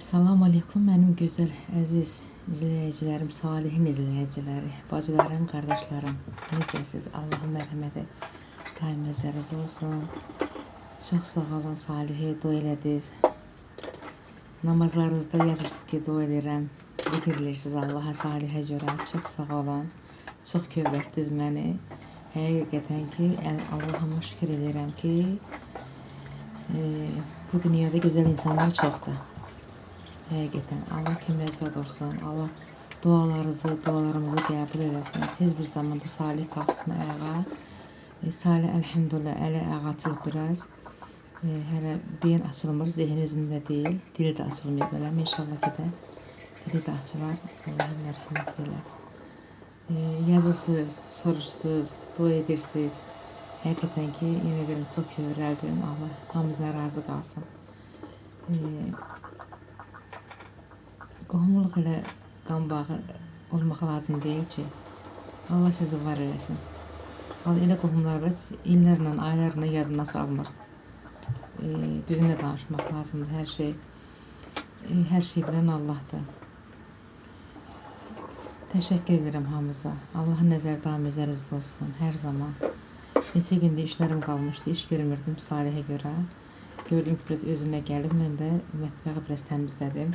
Salam aleykum mənim gözəl, əziz izləyicilərim, salihin izləyiciləri, bacılarım, qardaşlarım. Necəsiz? Allahın mərhəməti daim üzərinizdə olsun. Çox sağ olun, Salihi dua elədiniz. Namazlarınızda yazırsınız ki, dua edirəm. Zikr edirsiniz Allaha, Salihə görə. Çox sağ olun. Çox kövrətdiniz məni. Həqiqətən ki, Allahıma şükür edirəm ki, bu dünyada gözəl insanlar çoxdur. Həqiqətən Allah kimləzə olsun. Allah dualarımızı qəbul eləsin. Tez bir zamanda Salih qalxsın ayağa. Salih əlhəmdülillah əli ayağa açılıb biraz. Hələ beyin açılmır, zehni özündə deyil. Dili də açılmayıb elə. İnşallah ki də dili də açılar. Allah'ın mərhəmət elə. Yazırsınız, sorursunuz, dua edirsiniz. Həqiqətən ki, yenə deyirəm, çox kövrəldim. Allah hamımızdan razı qalsın. Qohumluq elə qan bağı olmaq lazım deyil ki, Allah sizi var eləsin. Elə qohumları illərlə, aylarla yadına salmır. Düzünə danışmaq lazımdır hər şey bilən Allah'dır. Təşəkkür edirəm hamıza. Allahın nəzər daim üzərinizdə olsun, hər zaman. Neçə gündə işlərim qalmışdı, iş görmürdüm Salihə görə. Gördüm ki, biraz özünə gəlib, mən də mətbəği biraz təmizlədim.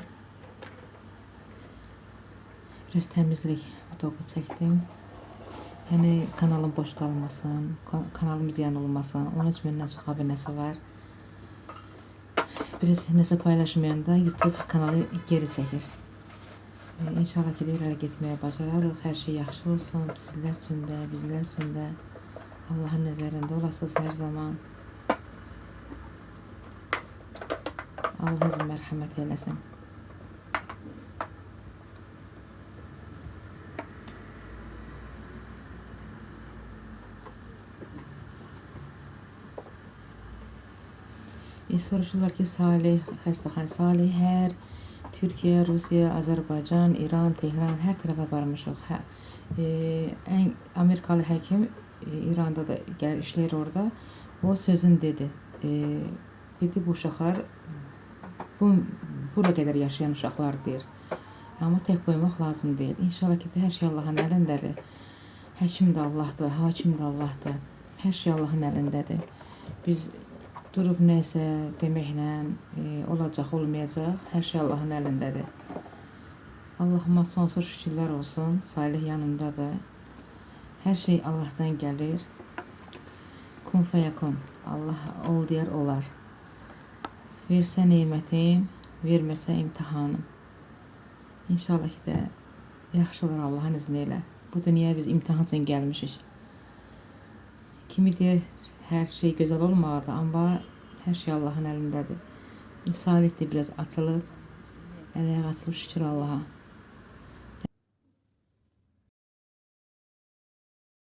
Biraz təmizlik vlogu çəkdim. Yəni kanalım boş qalmasın, kanalım ziyan olmasın. 13 mindən çox abunəsi var. Biraz nəsə paylaşmayanda YouTube kanalı geri çəkir. İnşallah ki, irəli getməyə bacararıq. Hər şey yaxşı olsun. Sizlər üçün də, bizlər üçün də. Allahın nəzərində olasınız hər zaman. Allah özü mərhəmət eləsin. Soruşurlar ki, Salih xəstəxana. Salih hər Türkiyə, Rusiya, Azərbaycan, İran, Tehran hər tərəfə varmışıq. Amerikalı həkim İranda da gəlir, işləyir orada. O sözün dedi. Dedi, bu uşaqlar bura qədər yaşayan uşaqlar deyir. Amma tək qoymaq lazım deyil. İnşallah ki, hər şey Allahın əlindədir. Həkim də Allahdır, hakim də Allahdır. Hər şey Allahın əlindədir. Biz durub nəsə deməklə olacaq, olmayacaq. Hər şey Allahın əlindədir. Allahıma sonsuz şükürlər olsun. Salih yanımdadır. Hər şey Allah'tan gəlir. Kun fəyəkun. Allah ol deyər, olar. Versə nemətim, verməsə imtihanım. İnşallah ki də yaxşılar Allah'ın izni ilə. Bu dünyaya biz imtihan üçün gəlmişik. Kimi deyir, hər şey gözəl olmalıdır, amma hər şey Allahın əlindədir. Salih də biraz açılıb, əl-ayağı açılıb, şükür Allaha.